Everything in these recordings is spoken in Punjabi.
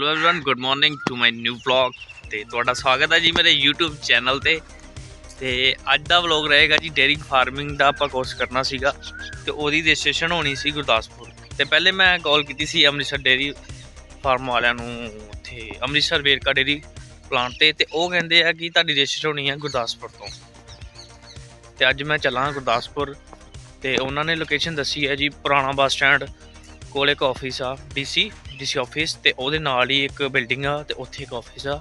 hello everyone good morning to my new blog ਤੇ ਤੁਹਾਡਾ ਸਵਾਗਤ ਹੈ ਜੀ ਮੇਰੇ YouTube ਚੈਨਲ ਤੇ ਅੱਜ ਦਾ ਵਲੌਗ ਰਹੇਗਾ ਜੀ ਡੇਅਰੀ ਫਾਰਮਿੰਗ ਦਾ ਆਪਾਂ ਕੋਰਸ ਕਰਨਾ ਸੀਗਾ ਤੇ ਉਹਦੀ ਰਜਿਸਟ੍ਰੇਸ਼ਨ ਹੋਣੀ ਸੀ ਗੁਰਦਾਸਪੁਰ ਤੇ ਪਹਿਲੇ ਮੈਂ ਕਾਲ ਕੀਤੀ ਸੀ ਅੰਮ੍ਰਿਤਸਰ ਡੇਅਰੀ ਫਾਰਮ ਵਾਲਿਆਂ ਨੂੰ ਉੱਥੇ ਅੰਮ੍ਰਿਤਸਰ ਵੇਰਕਾ ਡੇਅਰੀ ਪਲਾਂਟ ਤੇ ਉਹ ਕਹਿੰਦੇ ਆ ਕਿ ਤੁਹਾਡੀ ਰਜਿਸਟ੍ਰੇਸ਼ਨ ਹੋਣੀ ਹੈ ਗੁਰਦਾਸਪੁਰ ਤੋਂ ਤੇ ਅੱਜ ਮੈਂ ਚੱਲਾਂ ਗੁਰਦਾਸਪੁਰ ਤੇ ਉਹਨਾਂ ਨੇ ਲੋਕੇਸ਼ਨ ਦੱਸੀ ਹੈ ਜੀ ਪੁਰਾਣਾ ਬੱਸ ਸਟੈਂਡ ਕੋਲ ਇੱਕ ਆਫਿਸ ਆ ਡੀਸੀ ਆਫਿਸ ਤੇ ਉਹਦੇ ਨਾਲ ਹੀ ਇੱਕ ਬਿਲਡਿੰਗ ਆ ਤੇ ਉੱਥੇ ਇੱਕ ਆਫਿਸ ਆ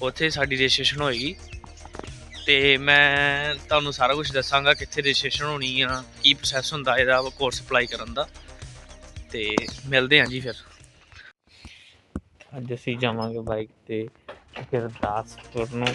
ਉੱਥੇ ਸਾਡੀ ਰਜਿਸਟ੍ਰੇਸ਼ਨ ਹੋਏਗੀ ਤੇ ਮੈਂ ਤੁਹਾਨੂੰ ਸਾਰਾ ਕੁਝ ਦੱਸਾਂਗਾ ਕਿੱਥੇ ਰਜਿਸਟ੍ਰੇਸ਼ਨ ਹੋਣੀ ਆ ਕੀ ਪ੍ਰੋਸੈਸ ਹੁੰਦਾ ਇਹਦਾ ਕੋਰਸ ਅਪਲਾਈ ਕਰਨ ਦਾ ਤੇ ਮਿਲਦੇ ਹਾਂ ਜੀ ਫਿਰ ਅੱਜ ਅਸੀਂ ਜਾਵਾਂਗੇ ਬਾਈਕ ਤੇ ਗੁਰਦਾਸਪੁਰ ਨੂੰ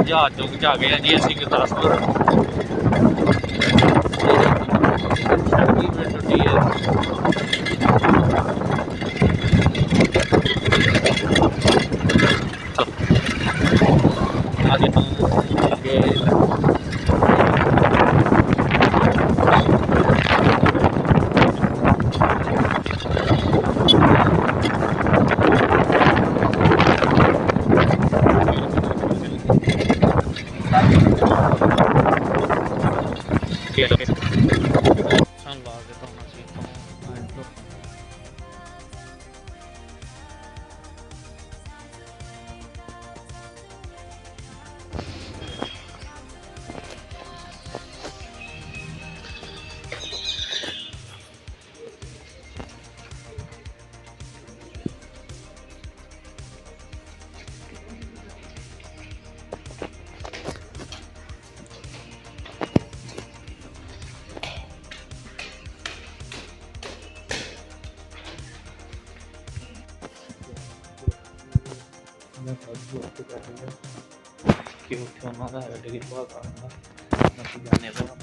जहाज चौक च आ गए जी असी गुरदासपुर कि उत्थे उन्हों का है डिग्री भाग आना बाकी जाने का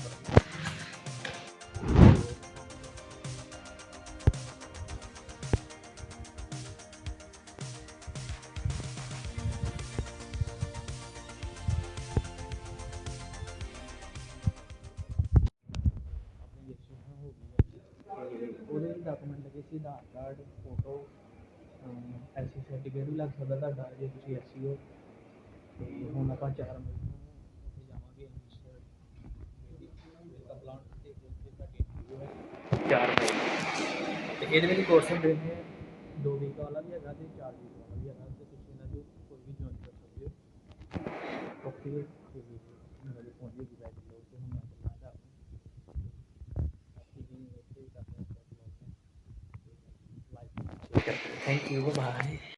डॉक्यूमेंट लगे सी आधार कार्ड फोटो ਐਸੀ ਸਰਟੀਫਿਕੇਟ ਵੀ ਲੱਗ ਸਕਦਾ ਤੁਹਾਡਾ ਜੇ ਤੁਸੀਂ ਐਸਸੀ ਹੋ ਤੇ ਹੁਣ ਆਪਾਂ 4 ਮਈ ਨੂੰ ਉੱਥੇ ਜਾਵਾਂਗੇ ਅੰਮ੍ਰਿਤਸਰ ਵੇਰਕਾ ਪਲਾਂਟ ਤੇ ਉੱਥੇ ਸਾਡੀ ਇੰਟਰਵਿਊ ਹੈ 4 ਮਈ ਤੇ ਇਹਦੇ ਵਿੱਚ ਕੋਰਸ ਹੁੰਦੇ ਨੇ 2 ਵੀਕ ਵਾਲਾ ਵੀ ਹੈਗਾ ਤੇ 4 ਵੀਕ ਵਾਲਾ ਵੀ ਹੈਗਾ ਤੇ ਤੁਸੀਂ ਇਹਨਾਂ ਚੋਂ ਕੋਈ ਵੀ ਜੁਆਇਨ ਕਰ ਸਕਦੇ ਹੋ ਓਕੇ ਤੇ ਮੇਰਾ ਵੀ ਪਹੁੰਚ ਗਈ ਬੈਠ ਲਓ ਤੇ ਹੁਣ ਮੈਂ ਚੱਲਣਾ ਬਾਕੀ ਵੀ ਉੱਥੇ ਹੀ ਕਰਦੇ ਹਾਂ ਲਾਈਕ ਥੈਂਕ ਯੂ ਬਾਏ